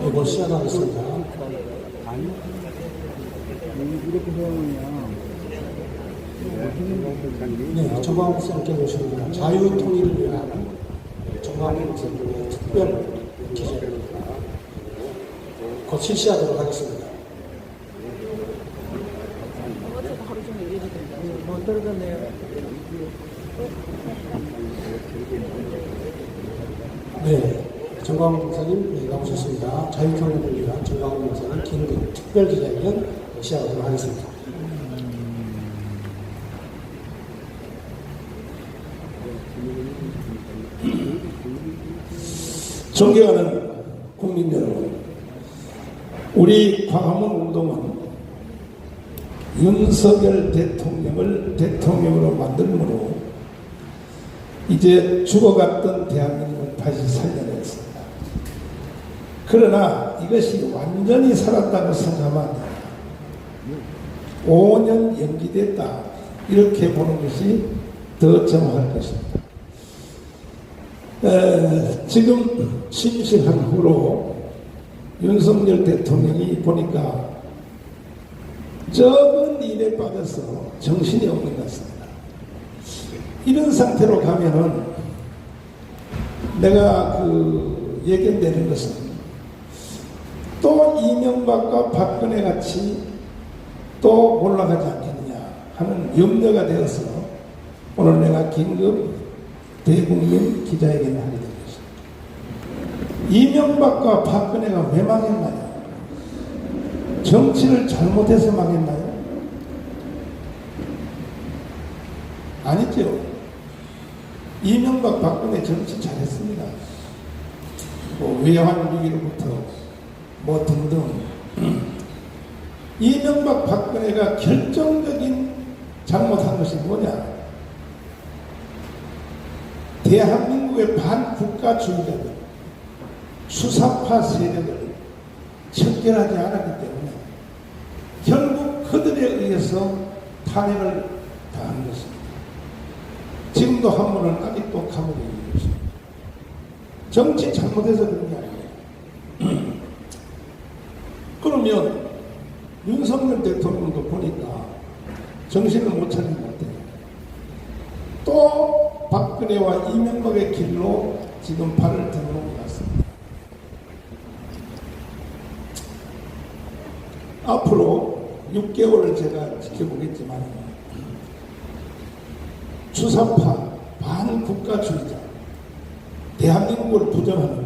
이거 시작하겠습니다. 이렇게 세우면 네, 정광훈 쌤께 모십니다. 자유통일을 위한 정광훈 쌤의 특별 기자입니다. 곧 실시하도록 하겠습니다. 네, 정광훈 목사님 나오셨습니다. 자유통일을 위한 정광훈 목사님 긴급 특별 기자회견 시작하도록 하겠습니다. 존경하는 국민 여러분, 우리 광화문 운동은 윤석열 대통령을 대통령으로 만들므로 이제 죽어갔던 대한민국을 다시 살려냈습니다. 그러나 이것이 완전히 살았다고 생각하면 안 됩니다. 5년 연기됐다, 이렇게 보는 것이 더 정확할 것입니다. 지금 심심한 후로 윤석열 대통령이 보니까 적은 일에 빠져서 정신이 없는 것 같습니다. 이런 상태로 가면은 내가 예견되는 것은 또 이명박과 박근혜 같이 또 올라가지 않겠느냐 하는 염려가 되어서 오늘 내가 긴급 대국민 기자회견을 하게 된 것입니다. 이명박과 박근혜가 왜 망했나요? 정치를 잘못해서 망했나요? 아니죠. 이명박 박근혜 정치 잘했습니다. 외환 위기로부터 등등. 이명박 박근혜가 결정적인 잘못한 것이 뭐냐? 대한민국의 반국가주의자들, 수사파 세력을 척결하지 않았기 때문에 결국 그들에 의해서 탄핵을 당한 것입니다. 지금도 한 분은 아직도 감옥에 있는 것입니다. 정치 잘못해서 그런 게 아니에요. 그러면 윤석열 대통령도 보니까 정신을 못 차린 것 같아요. 또 박근혜와 이명박의 길로 지금 발을 드는 것 같습니다. 앞으로 6개월을 제가 지켜보겠지만 주사파 반국가주의자, 대한민국을 부정하는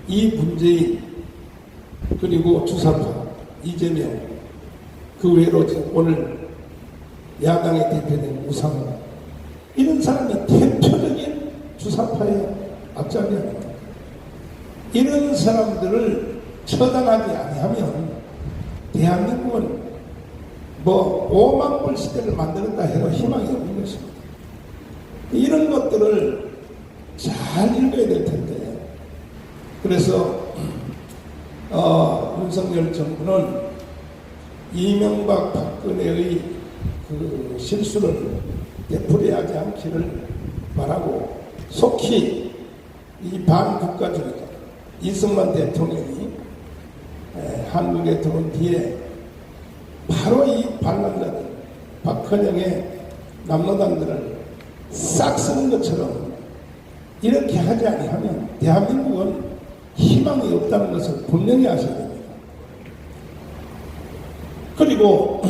이 문재인, 그리고 주사파 이재명, 그 외로 오늘 야당의 대표된 우상호, 이런 사람이 대표적인 주사파의 앞잡이입니다. 이런 사람들을 처단하지 아니하면 대한민국은 5만 불 시대를 만들었다 해도 희망이 없는 것입니다. 이런 것들을 잘 읽어야 될 텐데, 그래서 윤석열 정부는 이명박 박근혜의 실수를 되풀이하지 않기를 바라고, 속히 이 반국가주의자 이승만 대통령이 한국에 들어온 뒤에 바로 이 반란자들, 박헌영의 남로당들을 싹 쓰는 것처럼 이렇게 하지 아니하면 대한민국은 희망이 없다는 것을 분명히 아셔야 됩니다. 그리고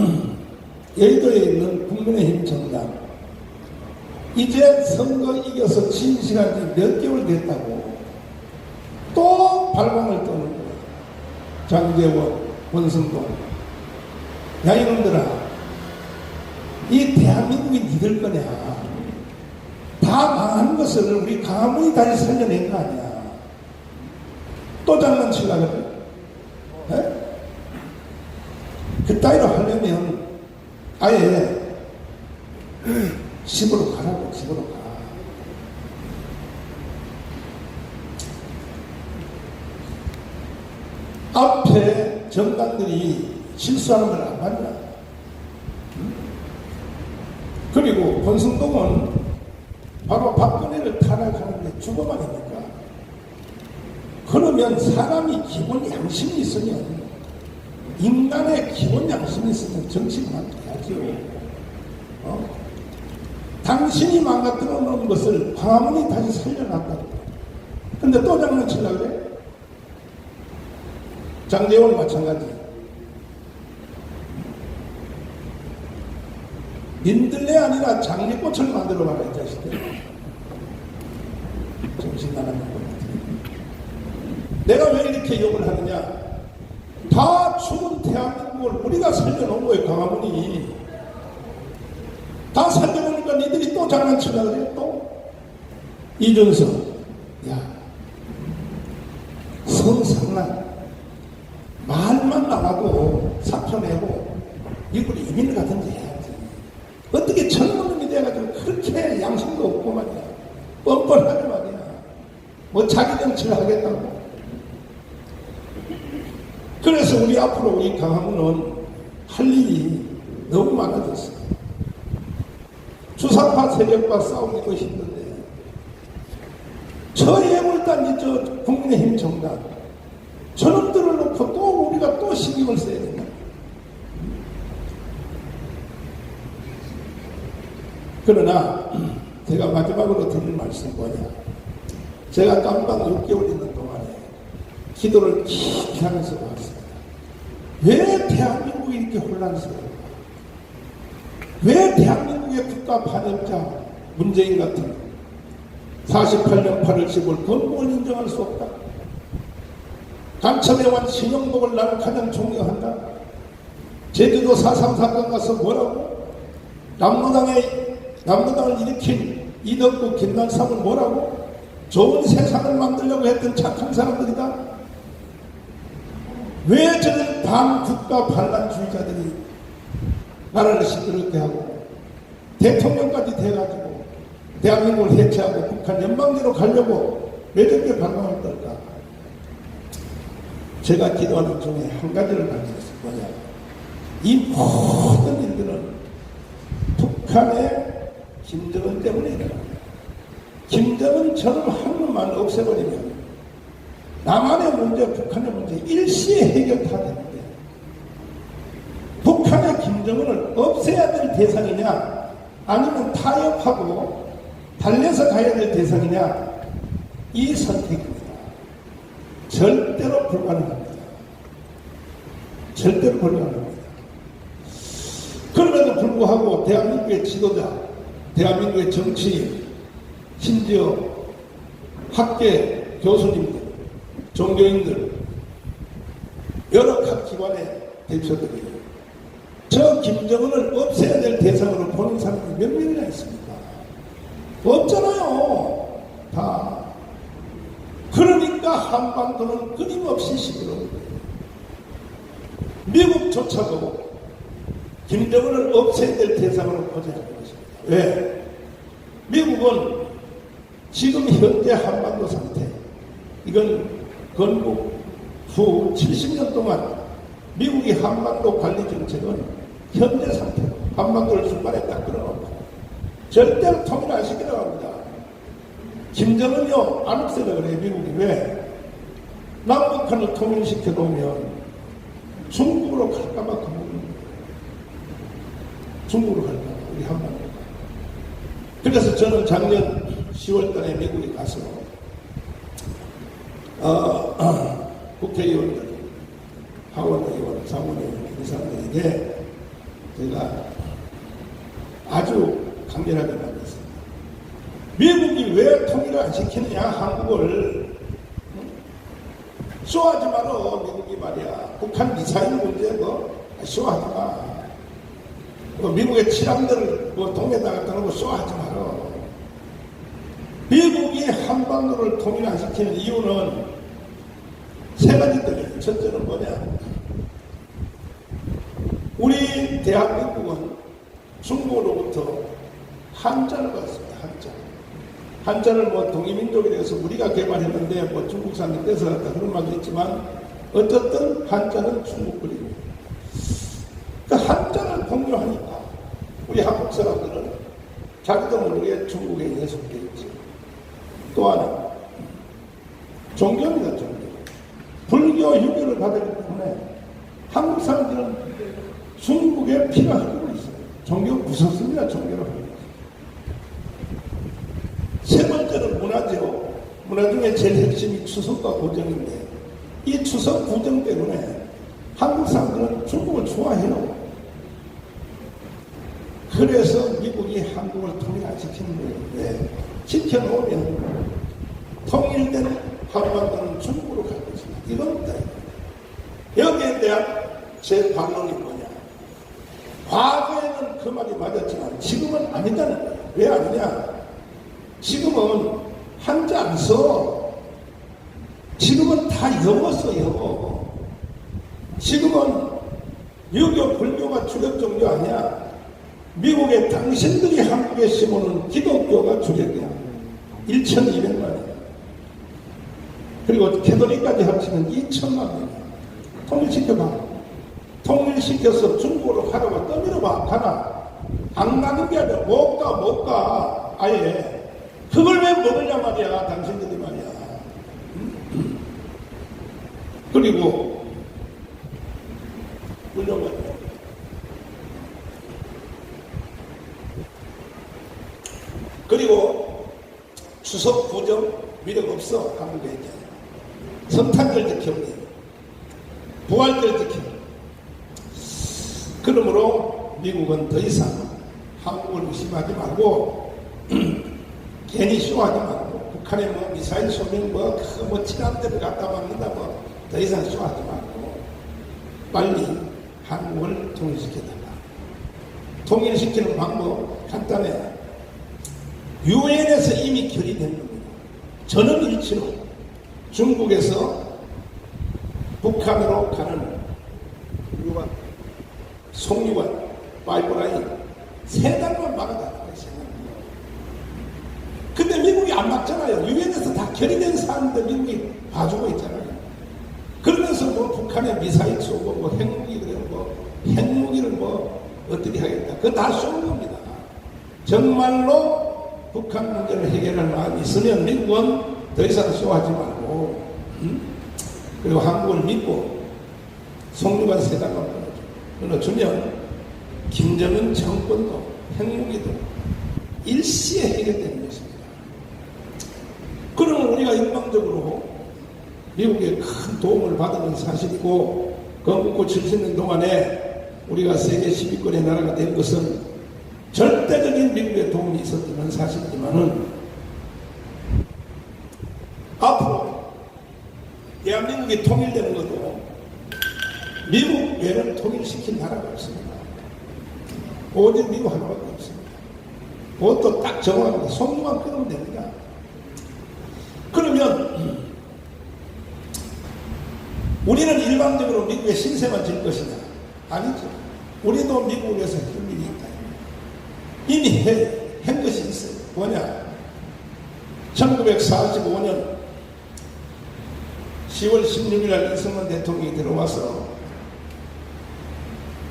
여의도에 있는 국민의힘 정당, 이제 선거 이겨서 진 시간이 몇 개월 됐다고 또 발광을 떠는 거예요. 장제원, 권성동, 야 이놈들아, 이 대한민국이 니들 거냐? 다 망한 것을 우리 강화문이 다시 살려낸 거 아니야? 또 장난치려고 그래? 그 따위로 하려면 아예 집으로 가라고. 집으로 가. 앞에 정당들이 실수하는 걸 안 봤냐? 그리고 권성동은 바로 박근혜를 탄핵하는데 주고만 합니까? 그러면 그러면 사람이 기본 양심이 있으면, 인간의 기본 양심이 있으면 정치를 해야죠. 당신이 망가뜨려 놓은 것을 광화문이 다시 살려놨다고. 근데 또 장난치려고 그래? 장제원 마찬가지. 민들레 아니라 장미꽃을 만들어봐라, 이 자식들. 정신 나가는 것 같아. 내가 왜 이렇게 욕을 하느냐? 다 죽은 대한민국을 우리가 살려놓은 거예요, 광화문이. 다 살려놓으니까 니들이 또 장난치려고 그래, 또? 이준석, 야, 성상난. 말만 나와도 사표 내고, 이걸 이민 가든지 해야지. 어떻게 젊은놈이 돼가지고 그렇게 양심도 없고 말이야. 뻔뻔하게 말이야. 뭐 자기 정치를 하겠다고. 그래서 우리 앞으로 우리 광화문은 할 일이 너무 많아졌어요. 주사파 세력과 싸우기도 힘든데, 저 애물단, 저 국민의힘 정당, 저놈들을 놓고 또 우리가 또 신경을 써야 된다. 그러나 제가 마지막으로 드릴 말씀은 뭐냐? 제가 깜방 6개월 있는 동안에 기도를 깊이 하면서 봤습니다. 왜 대한민국이 이렇게 혼란스러울까? 왜 대한민국의 국가 반역자 문재인 같은 48년 8월 10일 건국을 인정할 수 없다? 간첩해완 신영복을 나는 가장 존경한다. 제주도 4.3 사건 가서 뭐라고? 남로당을 일으킨 이덕구 김난삼을 뭐라고? 좋은 세상을 만들려고 했던 착한 사람들이다. 왜 저런 반국가 반란주의자들이 나라를 시끄럽게 하고 대통령까지 돼가지고 대한민국을 해체하고 북한 연방제로 가려고 왜 저렇게 반항을 떨까? 제가 기도하는 중에 한 가지를 발견했어요. 뭐냐? 이 모든 일들은 북한의 김정은 때문에 일어납니다. 김정은 저놈 한 놈만 없애버리면 남한의 문제, 북한의 문제 일시에 해결 다 되는데, 북한의 김정은을 없애야 될 대상이냐 아니면 타협하고 달래서 가야 될 대상이냐, 이 선택입니다. 절대로 불가능합니다. 절대로 불가능합니다. 그럼에도 불구하고 대한민국의 지도자, 대한민국의 정치인, 심지어 학계 교수님들, 종교인들, 여러 각 기관의 대표들이 저 김정은을 없애야 될 대상으로 보는 사람이 몇 명이나 있습니까? 없잖아요. 다. 그러니까 한반도는 끊임없이 시끄러운 거예요. 미국조차도 김정은을 없애야 될 대상으로 보지 않는 것입니다. 왜? 미국은 지금 현재 한반도 상태, 이건 건국 후 70년 동안 미국이 한반도 관리 정책은 현재 상태로 한반도를 중간에 딱 끌어놓고 절대로 통일 안 시키려고 합니다. 김정은요 안 없애려고 그래요. 미국이. 왜? 남북한을 통일시켜 놓으면 중국으로 갈까봐 겁먹는 거예요. 중국으로 갈까봐, 우리 한반도. 그래서 저는 작년 10월 달에 미국에 가서 국회의원들, 하원의원, 상원의원, 이 사람들에게 제가 아주 강렬하게 말했습니다. 미국이 왜 통일을 안 시키느냐, 한국을. 쇼하지 마라, 미국이 말이야. 북한 미사일 문제 쇼하지 마. 미국의 치람들을 동에다 갖다 놓고 쇼하지 마라. 미국이 한반도를 통일 안 시키는 이유는 세 가지들이에요. 첫째는 뭐냐? 우리 대한민국은 중국으로부터 한자를 받았습니다. 한자를 동이민족에 대해서 우리가 개발했는데 중국산이 뺏어갔다 그런 말도 있지만 어쨌든 한자는 중국 거리입니다. 그 한자를 공유하니까 우리 한국 사람들은 자기도 모르게 중국에 예속되어 있지. 또 하나 종교입니다. 종교. 불교 유교를 받았기 때문에 한국 사람들은 중국에 피가 흐르고 있어요. 종교 무섭습니다. 종교를 하고 있어요. 세 번째는 문화죠. 문화 중에 제일 핵심이 추석과 구정인데 이 추석 구정 때문에 한국 사람들은 중국을 좋아해요. 그래서 미국이 한국을 통일 안 시키는 거예요. 왜? 지켜놓으면 통일된 한반도는 중국으로 갈 것입니다. 이겁니다. 여기에 대한 제 반론이 뭐냐? 과거에는 그 말이 맞았지만 지금은 아니다는 거예요. 왜 아니냐? 지금은 한자 안 써. 지금은 다 영어 써요. 지금은 유교, 불교가 주력 종교 아니야. 미국에 당신들이 한국에 심어놓은 기독교가 주력이야. 1200만이야. 그리고 캐톨릭까지 합치면 2000만이야. 통일시켜봐. 통일시켜서 중국으로 가라고 떠밀어봐. 가나. 안 가는 게 아니라 못 가. 아예. 그걸 왜 먹으냐 말이야. 당신들이 말이야. 그리고 물려가지고 그리고 추석 구정 미력 없어. 한국에 이제 성탄절 지켜버려. 부활절 지켜버려. 그러므로 미국은 더 이상 한국을 의심하지 말고 괜히 쇼하지 말고 북한에 뭐 미사일 쏘면 뭐 친한 데를 갖다 막는다 더 이상 쇼하지 말고 빨리 한국을 통일시켜달라. 통일시키는 방법 간단해. 유엔에서 이미 결의된 겁니다. 전원일치로 중국에서 북한으로 가는 송유관 파이프라인 3달만 막아달라고 했어요. 근데 미국이 안 막잖아요. 유엔에서 다 결의된 사안인데 미국이 봐주고 있잖아요. 그러면서 뭐 북한에 미사일 쏘고 뭐 핵무기를 어떻게 하겠다. 그거 다 쏘는 겁니다. 정말로 북한 문제를 해결할 마음이 있으면 미국은 더 이상 쇼하지 말고 그리고 한국을 믿고 송유관 3달만 끊어주면 김정은 정권도 핵무기도 일시에 해결되는 것입니다. 그러면 우리가 일방적으로 미국의 큰 도움을 받은 사실이고 건국후 70년 동안에 우리가 세계 10위권의 나라가 된 것은 절대적인 미국의 도움이 있었던 사실이지만은 앞으로 대한민국이 통일되는 것도 미국 외를 통일시킨 나라가 없습니다. 오직 미국 하나밖에 없습니다. 그것도 딱 정확합니다. 송유만 끊으면 됩니다. 그러면 우리는 일방적으로 미국의 신세만 질 것이냐? 아니죠. 우리도 미국을 위해서 할 일이 있다. 이미 한 것이 있어요. 뭐냐? 1945년 10월 16일 이승만 대통령이 들어와서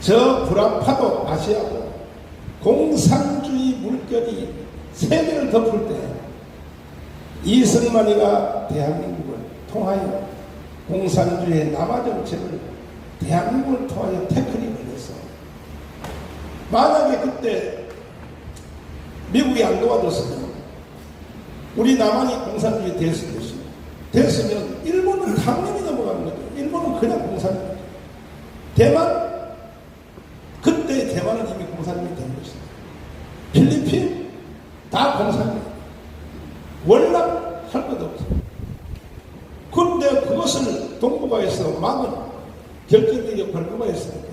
저 불안파도 아시아고 공산주의 물결이 세계를 덮을 때 이승만이가 대한민국을 통하여 공산주의의 남아 정책을 대한민국을 통하여 태클이 걸렸어. 만약에 그때 미국이 안 도와줬으면 우리 남한이 공산주의 됐으면 일본은 당연히 넘어가는 거죠. 일본은 그냥 공산주의. 대만 그때 대만은 이미 공산주의 된 것입니다. 필리핀 다 공산주의. 월남 할 것도 없어요. 그런데 그것을 동북아에서 막은 결정적 역할을 누가 했습니까?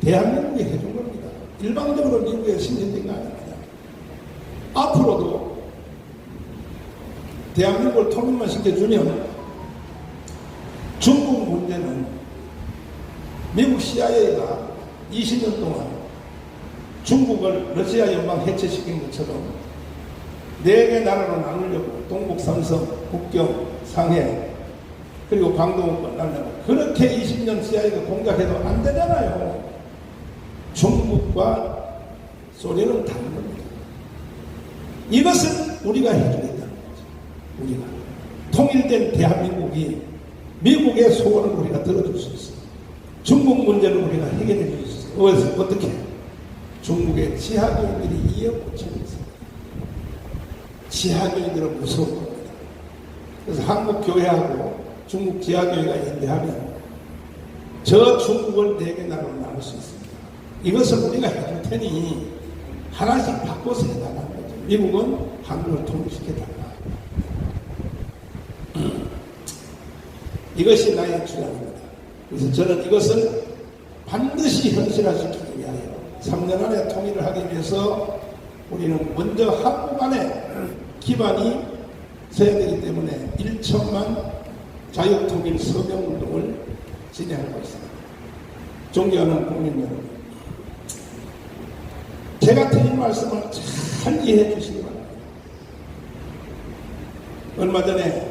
대한민국이 해준 겁니다. 일방적으로 미국에 신경된 거 아닙니다. 앞으로도 대한민국을 통일만 시켜주면 중국 문제는 미국 CIA가 20년 동안 중국을 러시아 연방 해체시킨 것처럼 4개 나라로 나누려고 동북 삼성, 북경, 상해 그리고 광동권 날려고 그렇게 20년 CIA가 공작해도 안 되잖아요. 중국과 소련은 다른 겁니다. 이것은 우리가 해주겠다는 거죠. 우리가 통일된 대한민국이 미국의 소원을 우리가 들어줄 수 있어요. 중국 문제를 우리가 해결해 줄 수 있어요. 그래서 어떻게? 중국의 지하교인들이 이어붙이고 있어요. 지하교인들은 무서운 겁니다. 그래서 한국 교회하고 중국 지하교회가 연대하면 저 중국을 4개 나라로 나눌 수 있습니다. 이것을 우리가 해줄 테니 하나씩 바꿔서 해달라는 거죠. 미국은 한국을 통일시켜달라. 이것이 나의 주장입니다. 그래서 저는 이것을 반드시 현실화시키기 위하여 3년 안에 통일을 하기 위해서 우리는 먼저 한국 안에 기반이 서야 되기 때문에 1천만 자유통일 서명운동을 진행하고 있습니다. 존경하는 국민 여러분, 제가 드린 말씀을 잘 이해해 주시기 바랍니다. 얼마 전에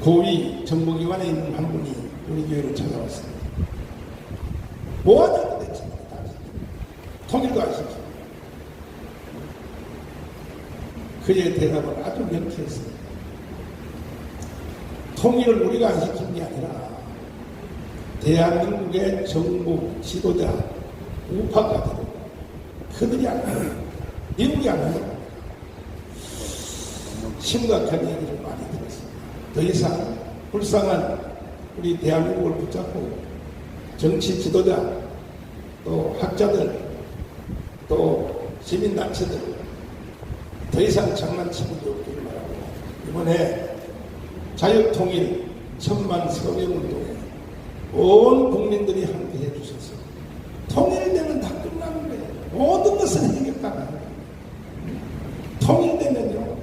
고위 정보기관에 있는 한 분이 우리 교회를 찾아왔습니다. 뭐하냐고 대체 통일도 안 시키고. 그의 대답은 아주 명쾌했습니다. 통일을 우리가 안 시킨 게 아니라 대한민국의 정부 지도자 우파가들 그들이 안 해요. 미국이 안 해요. 심각한 얘기를 많이 들었습니다. 더 이상 불쌍한 우리 대한민국을 붙잡고 정치 지도자 또 학자들 또 시민단체들 더 이상 장난치는 게 없기를 바라고 이번에 자유통일 1000만 서명운동에 온 국민들이 함께해 주셔서 통일되면 다 끝나는 거예요. 모든 것은 해결가능해요. 통일되면요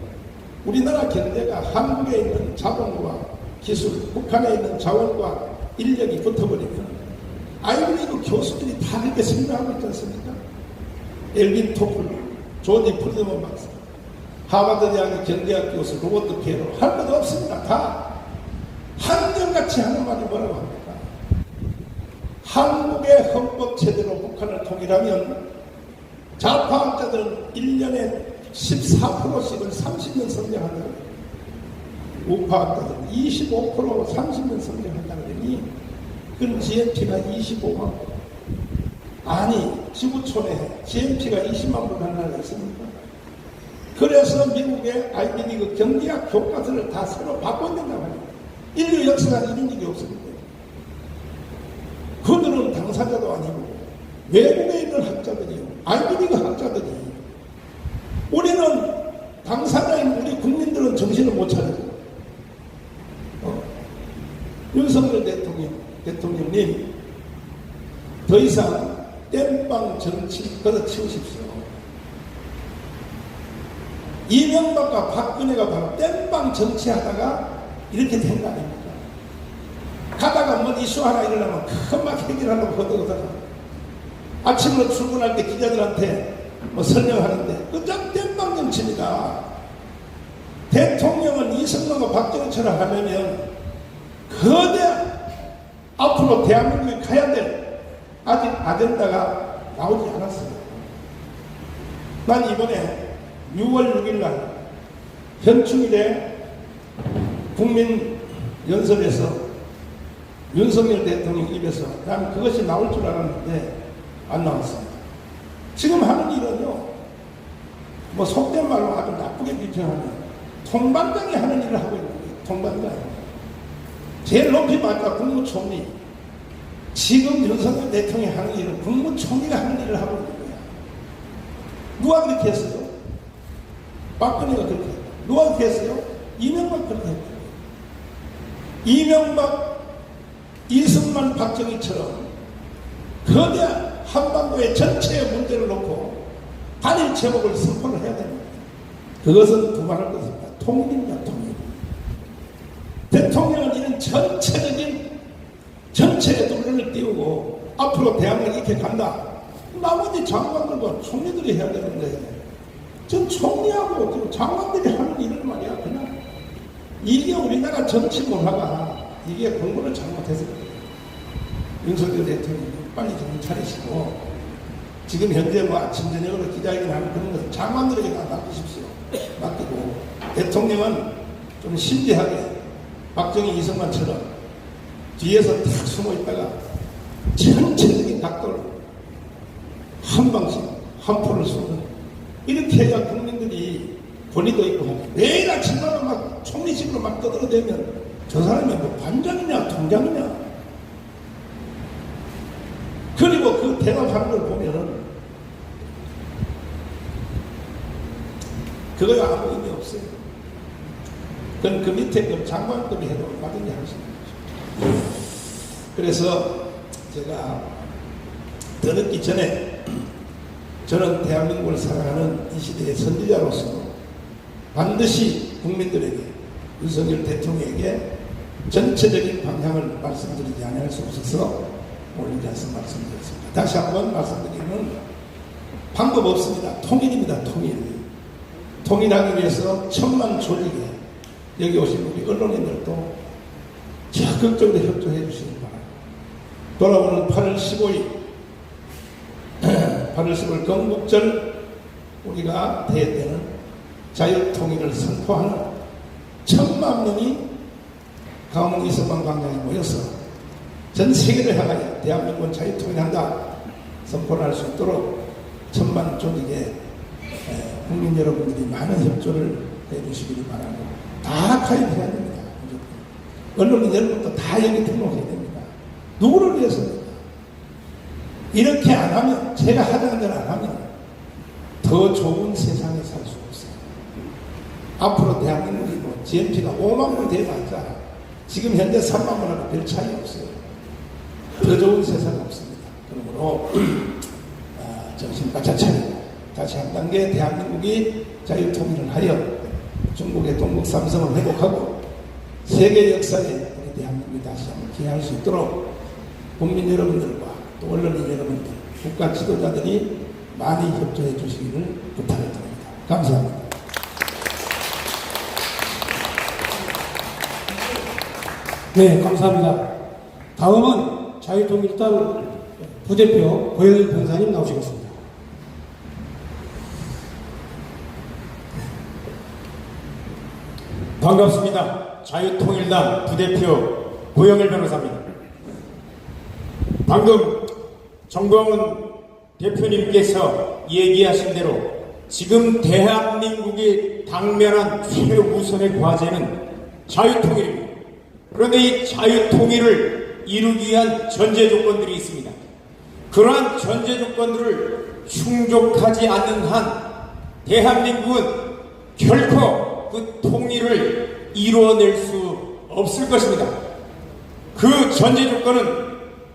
우리나라 경제가 한국에 있는 자본과 기술, 북한에 있는 자원과 인력이 붙어버리면 아이브리그 교수들이 다 그렇게 생각하고 있지 않습니까? 엘빈 토플러, 조지 프리드먼 박사, 하버드 대학의 경제학 교수, 로버트 피에로 할 것도 없습니다. 다 한결같이 하는 말이 뭐라고 합니까? 한국의 헌법 체제로 북한을 통일하면 좌파학자들은 1년에 14%씩을 30년 성장한다고 해요. 우파학자들은 25% 30년 성장한다고 하니 그럼 GNP가 25만 분. 아니 지구촌에 GNP가 20만 분 하는 나라가 있습니까? 그래서 미국의 아이비리그 경제학 교과서를 다 새로 바꿔낸다고 합니다. 인류 역사가 이런 일이 없습니다. 그들은 당사자도 아니고 외국에 있는 학자들이요. 아이비리그 학자들이 우리는 당사자인 우리 국민들은 정신을 못 차리고 윤석열 대통령님 더 이상 땜빵 정치 걷어치우십시오. 이명박과 박근혜가 바로 땜빵 정치하다가 이렇게 된 거 아닙니까? 가다가 뭐 이슈 하나 일어나면 금방 해결하려고 거두다가 아침으로 출근할 때 기자들한테 뭐 설명하는데 그저 땜빵 정치입니다. 대통령은 이승만과 박정희처럼 하려면 거대 앞으로 대한민국에 가야 될 아직 아젠다가 나오지 않았어요. 난 이번에 6월 6일 날 현충일에 국민연설에서 윤석열 대통령 입에서 난 그것이 나올 줄 알았는데 안 나왔습니다. 지금 하는 일은요, 뭐 속된 말로 아주 나쁘게 비평하면 통반장이 하는 일을 하고 있는 거예요. 통반장. 제일 높이 맞다 국무총리. 지금 윤석열 대통령이 하는 일은 국무총리가 하는 일을 하고 있는 거야. 누가 그렇게 했어요? 박근혜가 그렇게 했다. 누가 그렇게 했어요? 이명박 그렇게 했다. 이명박, 이승만, 박정희처럼 거대한 한반도의 전체의 문제를 놓고 단일 제목을 선포를 해야 됩니다. 그것은 두말할 것입니다. 통일입니다. 통일. 대통령은 이런 전체적인 전체의 눈을 띄우고 앞으로 대한민국이 이렇게 간다. 나머지 장관들과 총리들이 해야 되는데 전 총리하고 장관들이 하는 일을 말이야. 그냥 이게 우리나라 정치 문화가 이게 공부를 잘못해서 윤석열 대통령이 빨리 정신 차리시고 지금 현재 뭐 아침 저녁으로 기자회견 하는 그런 것은 장관들에게 다 맡기십시오. 맡기고 대통령은 좀 신지하게 박정희 이승만처럼 뒤에서 탁 숨어 있다가 전체적인 각도로 한 방씩 한 포를 쏘는, 이렇게 해야 국민들이 권위도 있고 하죠. 매일 아침마다 막 총리식으로 막 떠들어대면 저 사람이 뭐 반장이냐 통장이냐. 그리고 그 대답하는 걸 보면은 그거 아무 의미 없어요. 그건 그 밑에 그 장관급이 해도 얼마든지 할 수 있는 거죠. 그래서 제가 더 늦기 전에 저는 대한민국을 사랑하는 이 시대의 선지자로서 반드시 국민들에게, 윤석열 대통령에게 전체적인 방향을 말씀드리지 않을 수 없어서 오늘 이 자리에서 말씀드렸습니다. 다시 한번 말씀드리면 방법 없습니다. 통일입니다. 통일하기 위해서 천만 조직에 여기 오신 우리 언론인들도 적극적으로 협조해 주시기 바랍니다. 돌아오는 8월 15일 건국절 우리가 대회 때는 자유통일을 선포하는 1000만 명이 강원 이서방 광장에 모여서 전 세계를 향하여 대한민국은 자유통일한다 선포를 할 수 있도록 1000만 조직에 국민 여러분들이 많은 협조를 해주시기를 바라고, 다 가입해야 됩니다. 언론인 여러분도 다 여기 등록해야 됩니다. 누구를 위해서입니까? 이렇게 안 하면, 제가 하자는 대로 안 하면 더 좋은 세상에 살 수 없어요. 앞으로 대한민국이 뭐 GNP가 5만 분 돼봤자 지금 현재 3만 분하고 별 차이 없어요. 더 좋은 세상 없습니다. 그러므로 정신과 차리고 다시 한 단계 대한민국이 자유통일을 하여 중국의 동북 삼성을 회복하고 세계 역사에 우리 대한민국이 다시 한번 기여할 수 있도록 국민 여러분들과 또 언론인 여러분들, 국가 지도자들이 많이 협조해 주시기를 부탁을 드립니다. 감사합니다. 네, 감사합니다. 다음은 자유통일당 부대표 고영일 변호사님 나오시겠습니다. 반갑습니다. 자유통일당 부대표 고영일 변호사입니다. 방금 정광훈 대표님께서 얘기하신 대로 지금 대한민국이 당면한 최우선의 과제는 자유통일입니다. 그런데 이 자유통일을 이루기 위한 전제 조건들이 있습니다. 그러한 전제 조건들을 충족하지 않는 한 대한민국은 결코 그 통일을 이루어낼 수 없을 것입니다. 그 전제 조건은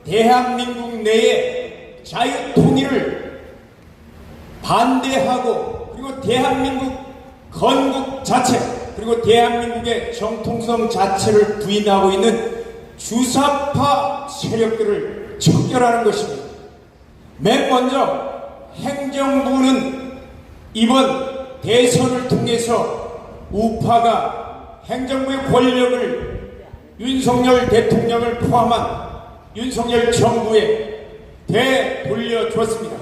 대한민국 내에 자유통일을 반대하고, 그리고 대한민국 건국 자체, 그리고 대한민국의 정통성 자체를 부인하고 있는 주사파 세력들을 척결하는 것입니다. 맨 먼저 행정부는 이번 대선을 통해서 우파가 행정부의 권력을 윤석열 대통령을 포함한 윤석열 정부에 되돌려주었습니다.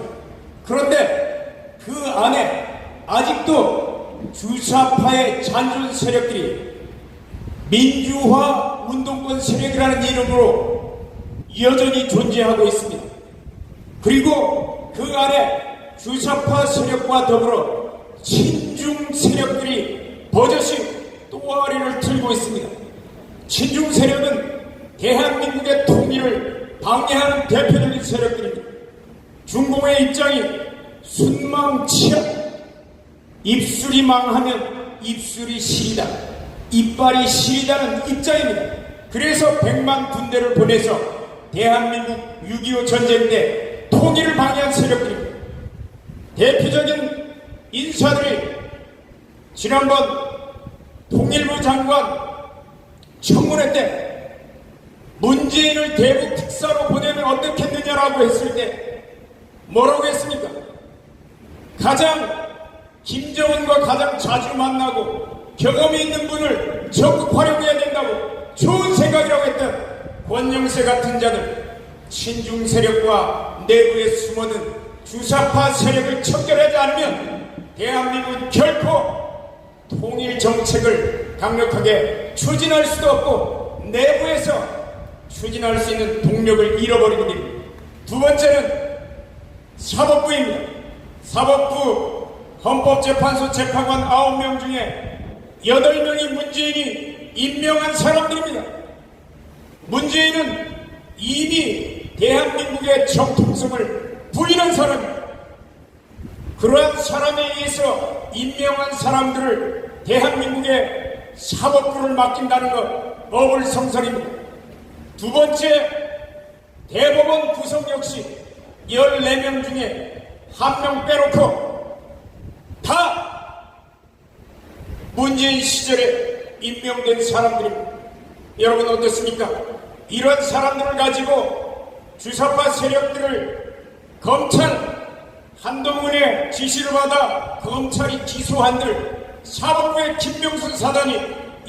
그런데 그 안에 아직도 주사파의 잔존 세력들이 민주화 운동권 세력이라는 이름으로 여전히 존재하고 있습니다. 그리고 그 안에 주사파 세력과 더불어 친중 세력들이 버젓이 또아리를 들고 있습니다. 친중 세력은 대한민국의 통일을 방해하는 대표적인 세력들입니다. 중공의 입장이 순망치약, 입술이 망하면 입술이 시리다, 이빨이 시리다는 입장입니다. 그래서 100만 군대를 보내서 대한민국 6.25 전쟁 때 통일을 방해한 세력들입니다. 대표적인 인사들이 지난번 통일부 장관 청문회 때 문재인을 대북 특사로 보내면 어떻겠느냐라고 했을 때 뭐라고 했습니까? 가장 김정은과 가장 자주 만나고 경험이 있는 분을 적극 활용해야 된다고 좋은 생각이라고 했던 권영세 같은 자들, 친중 세력과 내부에 숨어든 주사파 세력을 척결하지 않으면 대한민국은 결코 통일 정책을 강력하게 추진할 수도 없고 내부에서 추진할 수 있는 동력을 잃어버리게 됩니다. 두 번째는 사법부입니다. 사법부 헌법재판소 재판관 9명 중에 8명이 문재인이 임명한 사람들입니다. 문재인은 이미 대한민국의 정통성을 부인한 사람입니다. 그러한 사람에 의해서 임명한 사람들을 대한민국의 사법부를 맡긴다는 것 어불성설입니다. 두 번째, 대법원 구성 역시 14명 중에 1명 빼놓고 다 문재인 시절에 임명된 사람들입니다. 여러분 어떻습니까? 이런 사람들을 가지고 주사파 세력들을 검찰 한동훈의 지시를 받아 검찰이 기소한들 사법부의 김명수 사단이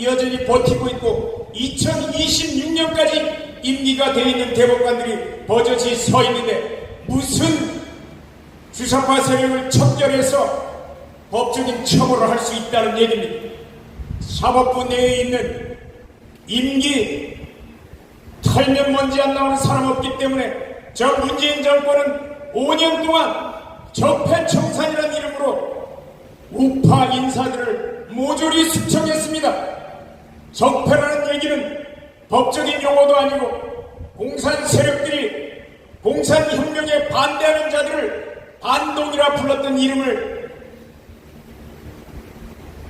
여전히 버티고 있고 2026년까지 임기가 되어 있는 대법관들이 버젓이 서 있는데 무슨 주사파 세력을 척결해서 법적인 처벌을 할 수 있다는 얘기입니다. 사법부 내에 있는 임기 털면 먼지 안 나오는 사람 없기 때문에 저 문재인 정권은 5년 동안 적폐청산이라는 이름으로 우파 인사들을 모조리 숙청했습니다. 적폐라는 얘기는 법적인 용어도 아니고 공산 세력들이 공산혁명에 반대하는 자들을 반동이라 불렀던 이름을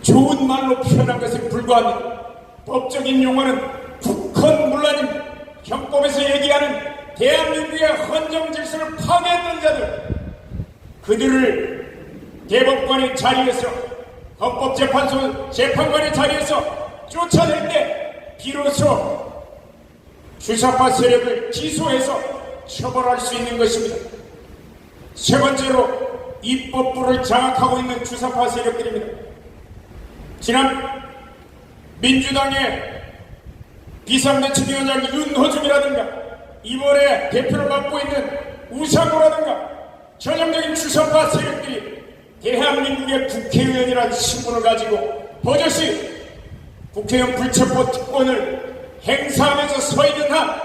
좋은 말로 표현한 것에 불과합니다. 법적인 용어는 국헌문란입니다. 형법에서 얘기하는 대한민국의 헌정 질서를 파괴했던 자들, 그들을 대법관의 자리에서 헌법재판소 재판관의 자리에서 쫓아낼 때 비로소 주사파 세력을 기소해서 처벌할 수 있는 것입니다. 세 번째로 입법부를 장악하고 있는 주사파 세력들입니다. 지난 민주당의 비상대책위원장 윤호중이라든가 이번에 대표를 맡고 있는 우상호라든가 전형적인 주사파 세력들이 대한민국의 국회의원이라는 신분을 가지고 버젓이 국회의원 불체포 특권을 행사하면서 서 있는 한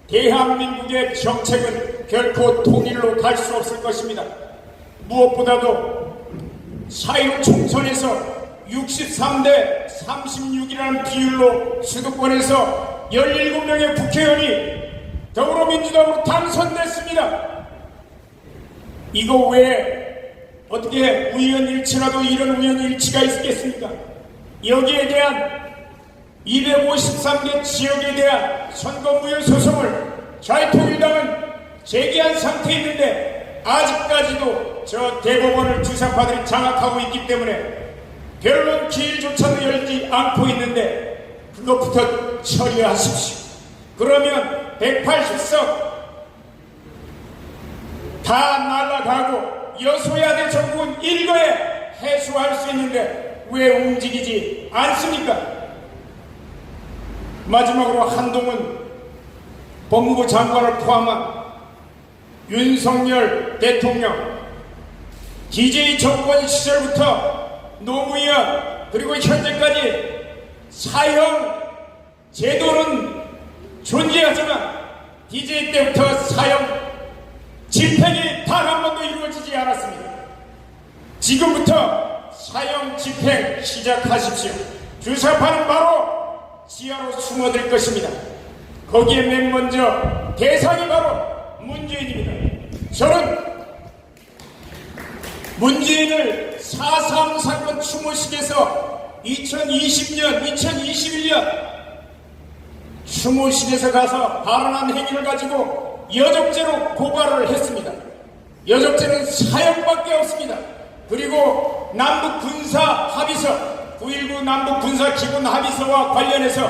대한민국의 정책은 결코 통일로 갈 수 없을 것입니다. 무엇보다도 4.15 총선에서 63대 36이라는 비율로 수도권에서 17명의 국회의원이 더불어민주당으로 당선됐습니다. 이거 왜 어떻게 우연일치라도 이런 우연일치가 있겠습니까? 여기에 대한 253개 지역에 대한 선거무효 소송을 자유통일당은 제기한 상태에 있는데 아직까지도 저 대법원을 주사파들이 장악하고 있기 때문에 변론 기일조차도 열지 않고 있는데 그것부터 처리하십시오. 그러면 180석 다 날아가고 여소야대 정부는 일거에 해소할 수 있는데 왜 움직이지 않습니까? 마지막으로 한동훈 법무부 장관을 포함한 윤석열 대통령 DJ 정권 시절부터 노무현 그리고 현재까지 사형 제도는 존재하지만 DJ 때부터 사형 집행이 단 한 번도 이루어지지 않았습니다. 지금부터 사형 집행 시작하십시오. 주사파는 바로 지하로 숨어들 것입니다. 거기에 맨 먼저 대상이 바로 문재인입니다. 저는 문재인을 4.3 사건 추모식에서 2020년, 2021년 추모식에서 가서 발언한 행위를 가지고 여적죄로 고발을 했습니다. 여적죄는 사형밖에 없습니다. 그리고 남북군사합의서 9.19 남북군사기본합의서와 관련해서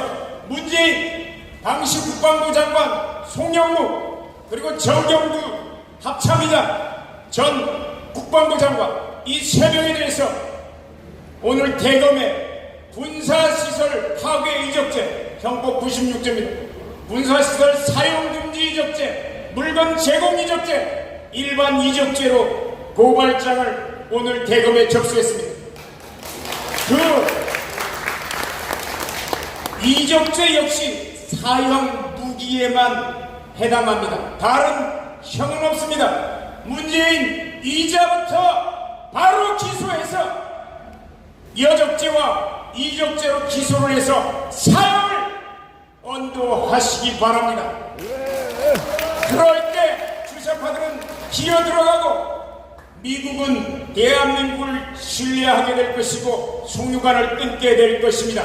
문재인 당시 국방부 장관 송영무 그리고 정경두 합참의장 전 국방부 장관 이 세 명에 대해서 오늘 대검의 군사시설 파괴 이적죄 형법 96조입니다. 군사시설 사용금지 이적죄 물건 제공 이적죄 일반 이적죄로 고발장을 오늘 대검에 접수했습니다. 이적죄 역시 사형 무기에만 해당합니다. 다른 형은 없습니다. 문재인 이자부터 바로 기소해서 여적죄와 이적죄로 기소를 해서 사형을 언도하시기 바랍니다. 그럴 때 주사파들은 기어 들어가고 미국은 대한민국을 신뢰하게 될 것이고 속류관을 끊게 될 것입니다.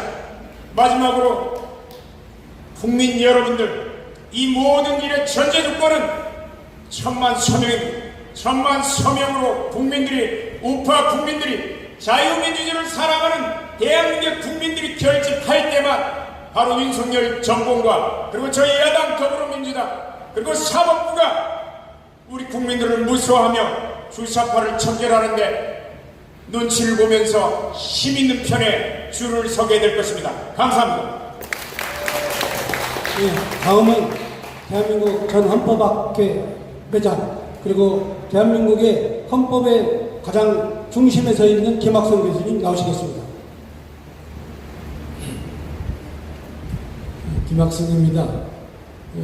마지막으로 국민 여러분들, 이 모든 일의 전제 조건은 천만 서명으로 국민들이, 우파 국민들이 자유민주주의를 사랑하는 대한민국 국민들이 결집할 때만 바로 윤석열 정권과 그리고 저희 야당 더불어민주당 그리고 사법부가 우리 국민들을 무서워하며 주사파를 척결하는데 눈치를 보면서 힘있는 편에 줄을 서게 될 것입니다. 감사합니다. 예, 다음은 대한민국 전 헌법학회 회장 그리고 대한민국의 헌법의 가장 중심에 서 있는 김학성 교수님 나오시겠습니다. 김학성입니다.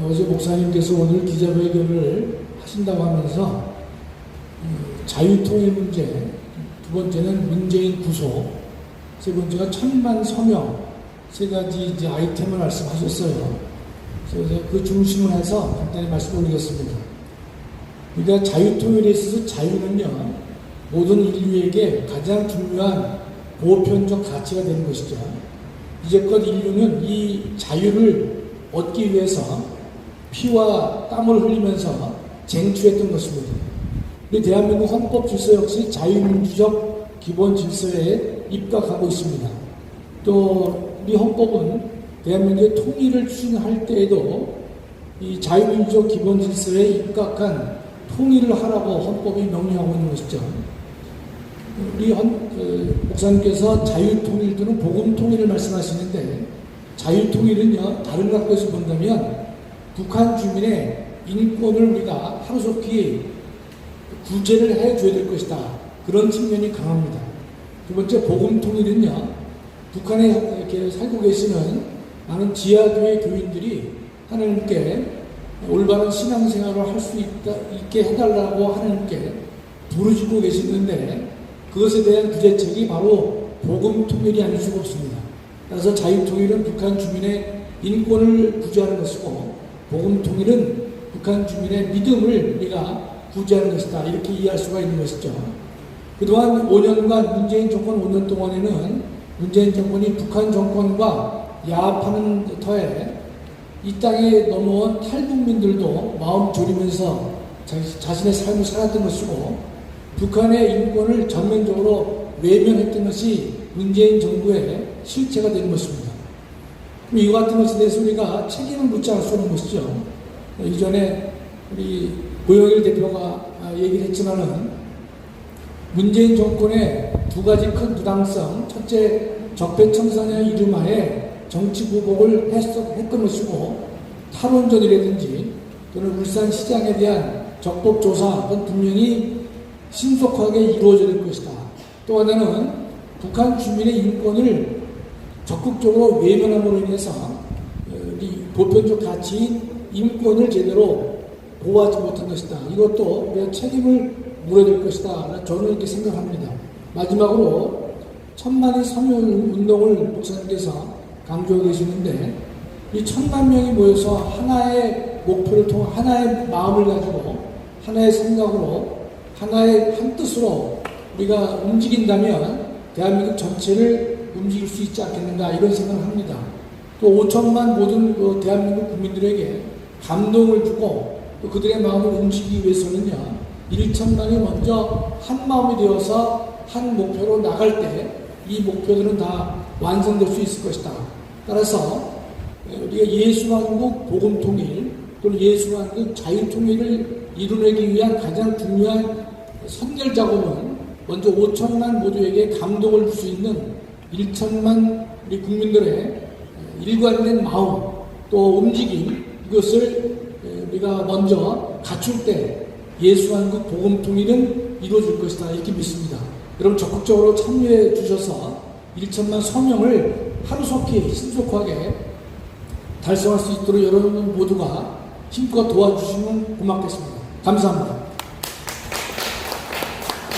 어제 목사님께서 오늘 기자회견을 하신다고 하면서 자유통일 문제, 두 번째는 문재인 구속, 세 번째가 1000만 서명, 세 가지 이제 아이템을 말씀하셨어요. 그래서 그 중심을 해서 간단히 말씀 올리겠습니다. 우리가 자유통일에 있어서 자유는요, 모든 인류에게 가장 중요한 보편적 가치가 되는 것이죠. 이제껏 인류는 이 자유를 얻기 위해서 피와 땀을 흘리면서 쟁취했던 것입니다. 우리 대한민국 헌법 질서 역시 자유민주적 기본 질서에 입각하고 있습니다. 또 우리 헌법은 대한민국의 통일을 추진할 때에도 이 자유민주적 기본 질서에 입각한 통일을 하라고 헌법이 명령하고 있는 것이죠. 우리 목사님께서 자유통일 또는 복음통일을 말씀하시는데 자유통일은요, 다른 각도에서 본다면 북한 주민의 인권을 우리가 하루속히 구제를 해줘야 될 것이다. 그런 측면이 강합니다. 두 번째 복음통일은요, 북한에 이렇게 살고 계시는 많은 지하교회 교인들이 하나님께 올바른 신앙생활을 할 수 있게 해달라고 하나님께 부르짖고 계시는데 그것에 대한 구제책이 바로 복음통일이 아닐 수가 없습니다. 따라서 자유통일은 북한 주민의 인권을 구제하는 것이고 복음통일은 북한 주민의 믿음을 우리가 구제하는 것이다. 이렇게 이해할 수가 있는 것이죠. 그동안 5년간 문재인 정권 5년 동안에는 문재인 정권이 북한 정권과 야합하는 터에 이 땅에 넘어온 탈북민들도 마음 졸이면서 자신의 삶을 살았던 것이고 북한의 인권을 전면적으로 외면했던 것이 문재인 정부의 실체가 되는 것입니다. 그럼 이와 같은 것에 대해서 우리가 책임을 묻지 않을 수 없는 것이죠. 이전에 우리 고영일 대표가 얘기를 했지만은 문재인 정권의 두 가지 큰 부당성, 첫째 적폐청산의 이름하에 정치 보복을 했던 것이고 탈원전이라든지 또는 울산시장에 대한 적법조사는 분명히 신속하게 이루어져야 될 것이다. 또 하나는 북한 주민의 인권을 적극적으로 외면함으로 인해서 보편적 가치인 인권을 제대로 보호하지 못한 것이다. 이것도 우리가 책임을 물어야 될 것이다. 저는 이렇게 생각합니다. 마지막으로 1000만의 서명 운동을 목사님께서 강조하고 계시는데 이 1000만 명이 모여서 하나의 목표를 통해 하나의 마음을 가지고 하나의 생각으로 하나의 한 뜻으로 우리가 움직인다면 대한민국 전체를 움직일 수 있지 않겠는가 이런 생각을 합니다. 또 5천만 모든 그 대한민국 국민들에게 감동을 주고 또 그들의 마음을 움직이기 위해서는요 1천만이 먼저 한 마음이 되어서 한 목표로 나갈 때 이 목표들은 다 완성될 수 있을 것이다. 따라서 우리가 예수왕국 복음통일 또는 예수왕국 자유통일을 이루기 위한 가장 중요한 선결 작업은 먼저 5천만 모두에게 감동을 줄 수 있는 1천만 우리 국민들의 일관된 마음 또 움직임 이것을 우리가 먼저 갖출 때 예수왕국 복음통일은 이루어질 것이다 이렇게 믿습니다. 여러분 적극적으로 참여해 주셔서 1천만 서명을 하루속히 신속하게 달성할 수 있도록 여러분 모두가 힘껏 도와주시면 고맙겠습니다. 감사합니다.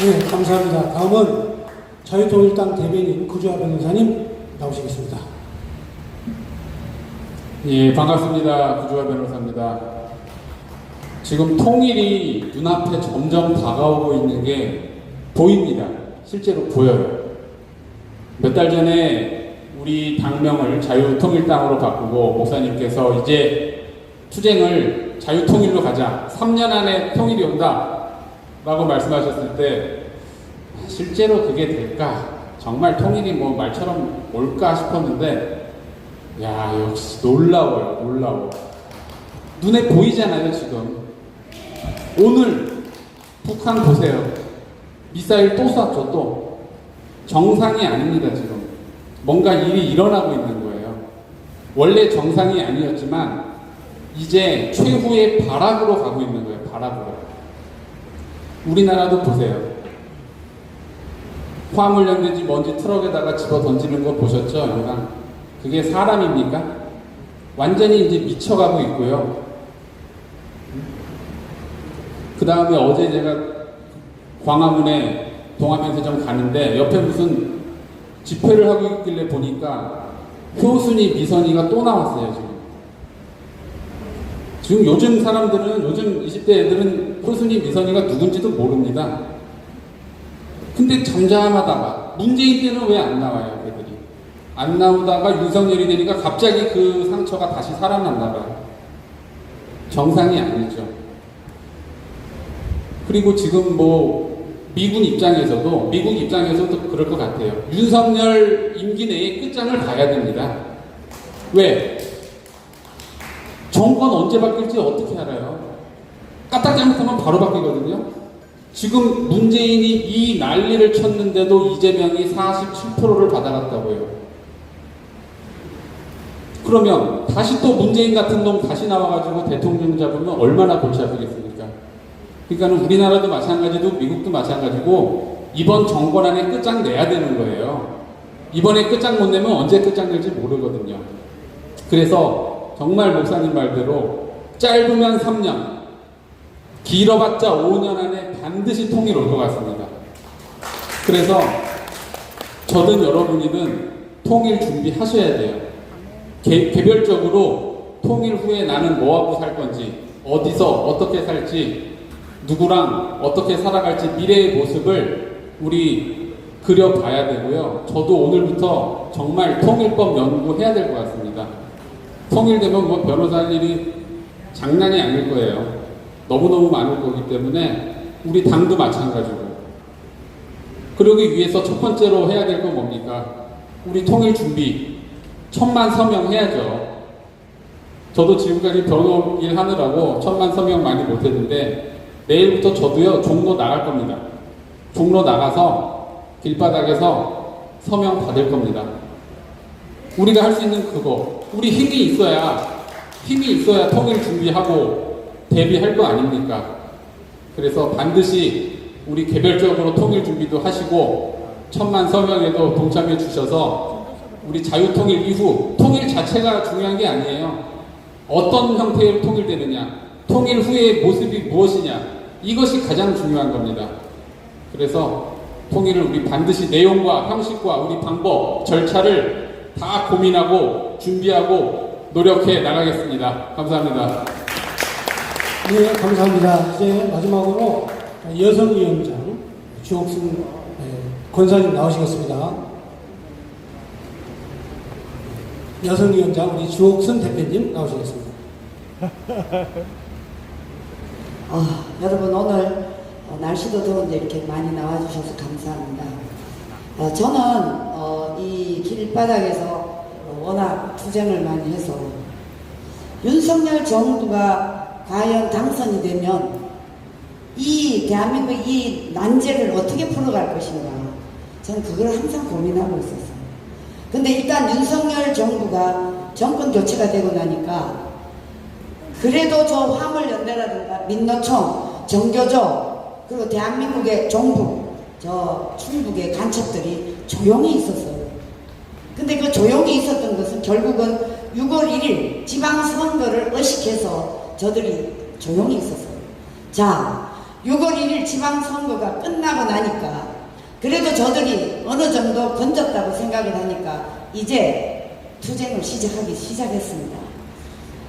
네, 감사합니다. 다음은 자유통일당 대변인 구주아 변호사님 나오시겠습니다. 예, 반갑습니다. 구주아 변호사입니다. 지금 통일이 눈앞에 점점 다가오고 있는 게 보입니다. 실제로 보여요. 몇 달 전에 우리 당명을 자유통일당으로 바꾸고 목사님께서 이제 투쟁을 자유통일로 가자. 3년 안에 통일이 온다. 라고 말씀하셨을 때 실제로 그게 될까? 정말 통일이 뭐 말처럼 올까 싶었는데 야, 역시 놀라워요. 놀라워. 눈에 보이잖아요, 지금. 오늘 북한 보세요. 미사일 또 쐈죠, 또. 정상이 아닙니다, 지금. 뭔가 일이 일어나고 있는 거예요. 원래 정상이 아니었지만 이제 최후의 발악으로 가고 있는 거예요, 발악으로. 우리나라도 보세요. 화물연대지 먼지 트럭에다가 집어 던지는 거 보셨죠, 영상? 그게 사람입니까? 완전히 이제 미쳐가고 있고요. 그 다음에 어제 제가 광화문에 동아면세점 가는데 옆에 무슨 집회를 하고 있길래 보니까 효순이, 미선이가 또 나왔어요, 지금 요즘 사람들은, 요즘 20대 애들은 효순이, 미선이가 누군지도 모릅니다. 근데 잠잠하다가, 문재인 때는 왜 안 나와요, 애들이? 안 나오다가 윤석열이 되니까 갑자기 그 상처가 다시 살아났나 봐요. 정상이 아니죠. 그리고 지금 뭐 미국 입장에서도 그럴 것 같아요. 윤석열 임기 내에 끝장을 봐야 됩니다. 왜? 정권 언제 바뀔지 어떻게 알아요? 까딱 잘못하면 바로 바뀌거든요. 지금 문재인이 이 난리를 쳤는데도 이재명이 47%를 받아갔다고요. 그러면 다시 또 문재인 같은 놈 다시 나와가지고 대통령 잡으면 얼마나 골치 아프겠습니까? 그러니까 우리나라도 마찬가지고 미국도 마찬가지고 이번 정권 안에 끝장 내야 되는 거예요. 이번에 끝장 못 내면 언제 끝장 낼지 모르거든요. 그래서 정말 목사님 말대로 짧으면 3년, 길어봤자 5년 안에 반드시 통일 올 것 같습니다. 그래서 저든 여러분이든 통일 준비하셔야 돼요. 개별적으로 통일 후에 나는 뭐하고 살 건지, 어디서 어떻게 살지, 누구랑 어떻게 살아갈지 미래의 모습을 우리 그려봐야 되고요. 저도 오늘부터 정말 통일법 연구해야 될 것 같습니다. 통일되면 뭐 변호사 할 일이 장난이 아닐 거예요. 너무너무 많을 거기 때문에 우리 당도 마찬가지고. 그러기 위해서 첫 번째로 해야 될 건 뭡니까? 우리 통일 준비 1000만 서명 해야죠. 저도 지금까지 변호 일 하느라고 1000만 서명 많이 못했는데 내일부터 저도요 종로 나갈 겁니다. 종로 나가서 길바닥에서 서명 받을 겁니다. 우리가 할 수 있는 그거, 우리 힘이 있어야 통일 준비하고 대비할 거 아닙니까? 그래서 반드시 우리 개별적으로 통일 준비도 하시고 1000만 서명에도 동참해 주셔서 우리 자유통일 이후 통일 자체가 중요한 게 아니에요. 어떤 형태로 통일되느냐, 통일 후의 모습이 무엇이냐, 이것이 가장 중요한 겁니다. 그래서 통일을 우리 반드시 내용과 형식과 우리 방법, 절차를 다 고민하고 준비하고 노력해 나가겠습니다. 감사합니다. 네, 감사합니다. 이제 마지막으로 여성위원장 주옥순 권사님 나오시겠습니다. 여성위원장 우리 주옥순 대표님 나오시겠습니다. 여러분 오늘 날씨도 더운데 이렇게 많이 나와주셔서 감사합니다. 저는 이 길바닥에서 워낙 투쟁을 많이 해서 윤석열 정부가 과연 당선이 되면 이 대한민국 이 난제를 어떻게 풀어갈 것인가, 저는 그걸 항상 고민하고 있었어요. 근데 일단 윤석열 정부가 정권 교체가 되고 나니까 그래도 저 화물연대라든가 민노총, 정교조, 그리고 대한민국의 종북, 저 충북의 간첩들이 조용히 있었어요. 근데 그 조용히 있었던 것은 결국은 6월 1일 지방선거를 의식해서 저들이 조용히 있었어요. 자, 6월 1일 지방선거가 끝나고 나니까 그래도 저들이 어느 정도 건졌다고 생각을 하니까 이제 투쟁을 시작했습니다.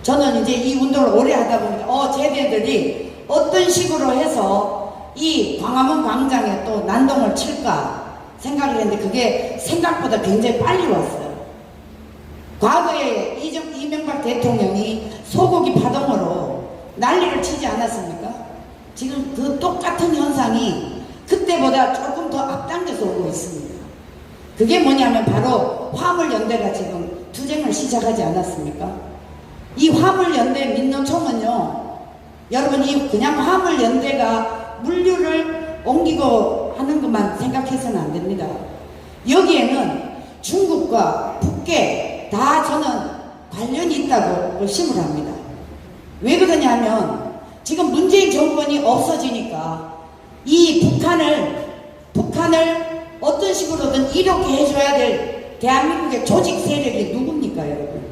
저는 이제 이 운동을 오래 하다 보니까 쟤네들이 어떤 식으로 해서 이 광화문 광장에 또 난동을 칠까 생각을 했는데 그게 생각보다 굉장히 빨리 왔어요. 과거에 이명박 대통령이 소고기 파동으로 난리를 치지 않았습니까? 지금 그 똑같은 현상이 그때보다 조금 더 앞당겨서 오고 있습니다. 그게 뭐냐면 바로 화물연대가 지금 투쟁을 시작하지 않았습니까? 이 화물연대 민노총은요, 여러분 이 그냥 화물연대가 물류를 옮기고 하는 것만 생각해서는 안 됩니다. 여기에는 중국과 북계 다 저는 관련이 있다고 의심을 합니다. 왜 그러냐면 지금 문재인 정권이 없어지니까 이 북한을 어떤 식으로든 이렇게 해줘야 될 대한민국의 조직 세력이 누굽니까 여러분?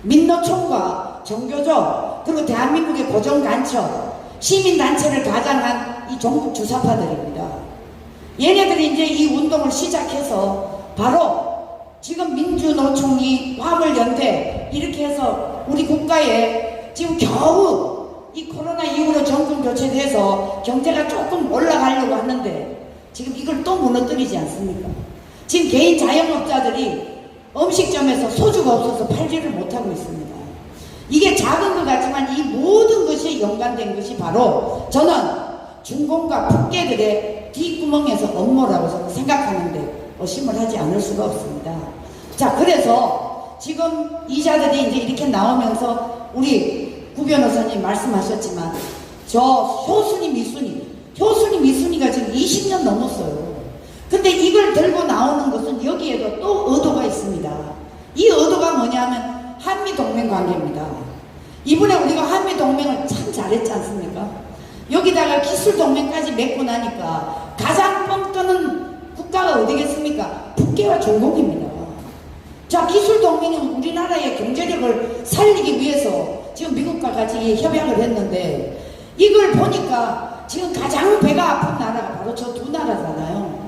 민노총과 정교조 그리고 대한민국의 고정간첩 시민단체를 가장한 이 종북 주사파들입니다. 얘네들이 이제 이 운동을 시작해서 바로 지금 민주노총이 화물연대 이렇게 해서 우리 국가에 지금 겨우 이 코로나 이후로 정권 교체돼서 경제가 조금 올라가려고 하는데 지금 이걸 또 무너뜨리지 않습니까? 지금 개인 자영업자들이 음식점에서 소주가 없어서 팔지를 못하고 있습니다. 이게 작은 것 같지만 이 모든 것이 연관된 것이 바로 저는 중공과 북계들의 뒷구멍에서 업무라고 저는 생각하는데 의심을 하지 않을 수가 없습니다. 자, 그래서 지금 이자들이 이제 이렇게 나오면서 우리 구 변호사님 말씀하셨지만 저 효순이 미순이가 지금 20년 넘었어요. 근데 이걸 들고 나오는 것은 여기에도 또 의도가 있습니다. 이 의도가 뭐냐면 한미동맹 관계입니다. 이번에 우리가 한미동맹을 참 잘했지 않습니까? 여기다가 기술동맹까지 맺고 나니까 가장 뻥 뜨는 국가가 어디겠습니까? 북계와 중국입니다. 자, 기술동맹은 우리나라의 경제력을 살리기 위해서 지금 미국과 같이 협약을 했는데 이걸 보니까 지금 가장 배가 아픈 나라가 바로 저 두 나라잖아요.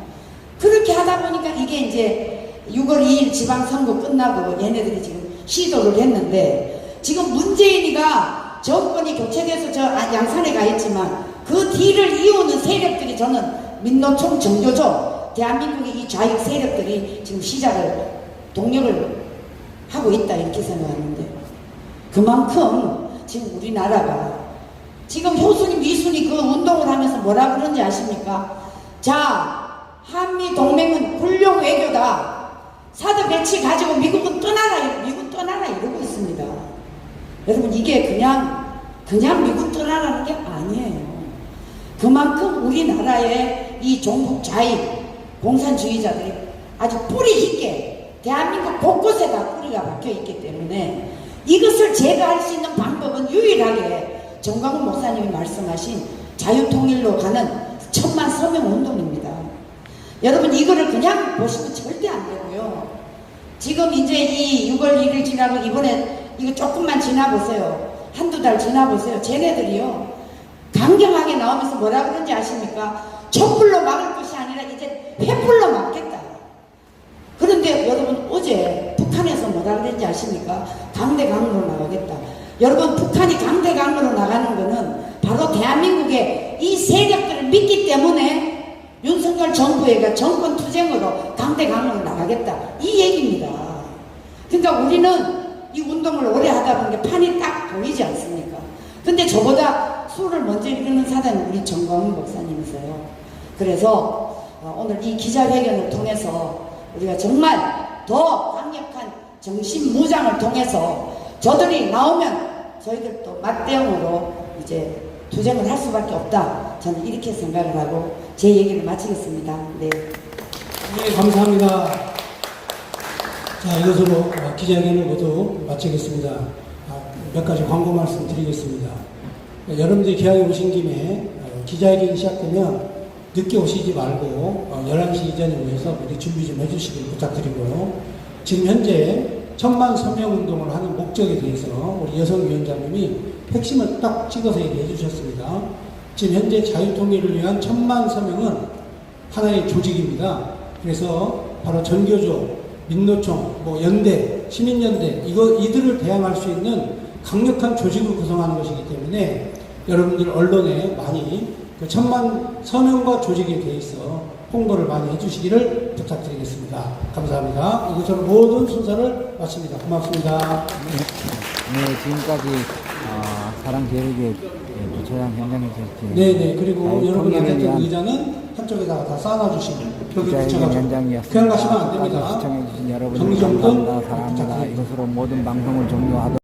그렇게 하다 보니까 이게 이제 6월 2일 지방선거 끝나고 얘네들이 지금 시도를 했는데 지금 문재인이가 정권이 교체돼서 저 양산에 가 있지만 그 뒤를 이오는 세력들이 저는 민노총 정교조 대한민국의 이 좌익 세력들이 지금 동력을 하고 있다 이렇게 생각하는데 그만큼 지금 우리나라가 지금 효순이 미순이 그 운동을 하면서 뭐라 그런지 아십니까? 자, 한미동맹은 훌륭 외교다. 사드 배치 가지고 미국 떠나라 이러고 있습니다. 여러분 이게 그냥 미국 떠나라는 게 아니에요. 그만큼 우리나라의 이 종북 좌익 공산주의자들이 아주 뿌리 깊게 대한민국 곳곳에 다 뿌리가 박혀 있기 때문에 이것을 제거할 수 있는 방법은 유일하게 정광훈 목사님이 말씀하신 자유통일로 가는 1000만 서명 운동입니다. 여러분 이거를 그냥 보시면 절대 안 되고요. 지금 이제 이 6월 1일 지나고 이번에 이거 조금만 지나보세요. 한두 달 지나보세요. 쟤네들이요 강경하게 나오면서 뭐라 그런지 아십니까? 촛불로 막을 것이 아니라 이제 횃불로 막겠다. 그런데 여러분 어제 북한에서 뭐라 그랬는지 아십니까? 강대강으로 나가겠다. 여러분 북한이 강대강으로 나가는 거는 바로 대한민국의 이 세력들을 믿기 때문에 윤석열 정부가 정권 투쟁으로 강대강으로 나가겠다 이 얘기입니다. 그러니까 우리는 이 운동을 오래 하다 보니까 판이 딱 보이지 않습니까? 근데 저보다 수를 먼저 이루는 사단이 우리 정광훈 목사님이세요. 그래서 오늘 이 기자회견을 통해서 우리가 정말 더 강력한 정신무장을 통해서 저들이 나오면 저희들도 맞대응으로 이제 투쟁을 할 수밖에 없다. 저는 이렇게 생각을 하고 제 얘기를 마치겠습니다. 네. 네, 감사합니다. 자, 이것으로 기자회견을 모두 마치겠습니다. 몇 가지 광고 말씀 드리겠습니다. 여러분들이 기왕에 오신 김에 기자회견이 시작되면 늦게 오시지 말고 11시 이전에 오셔서 미리 준비 좀 해주시길 부탁드리고요. 지금 현재 천만 서명 운동을 하는 목적에 대해서 우리 여성위원장님이 핵심을 딱 찍어서 얘기해 주셨습니다. 지금 현재 자유통일을 위한 천만 서명은 하나의 조직입니다. 그래서 바로 전교조, 민노총, 연대, 시민연대 이들을 대항할 수 있는 강력한 조직을 구성하는 것이기 때문에 여러분들 언론에 많이 그 천만 서명과 조직에 대해서 홍보를 많이 해주시기를 부탁드리겠습니다. 감사합니다. 이것으로 모든 순서를 마칩니다. 고맙습니다. 네, 지금까지 사랑제일교회 부처장 현장에서 네네. 그리고 여러분 통일을 한테 위한 의자는 한쪽에다가 다 쌓아주시면 여기 부처님 붙여가지고 현장이었습니다. 그냥 가시면 안 됩니다. 시청해주신 여러분 정리정돈 감사합니다. 사랑합니다. 부탁드립니다. 이것으로 모든 방송을 종료하도록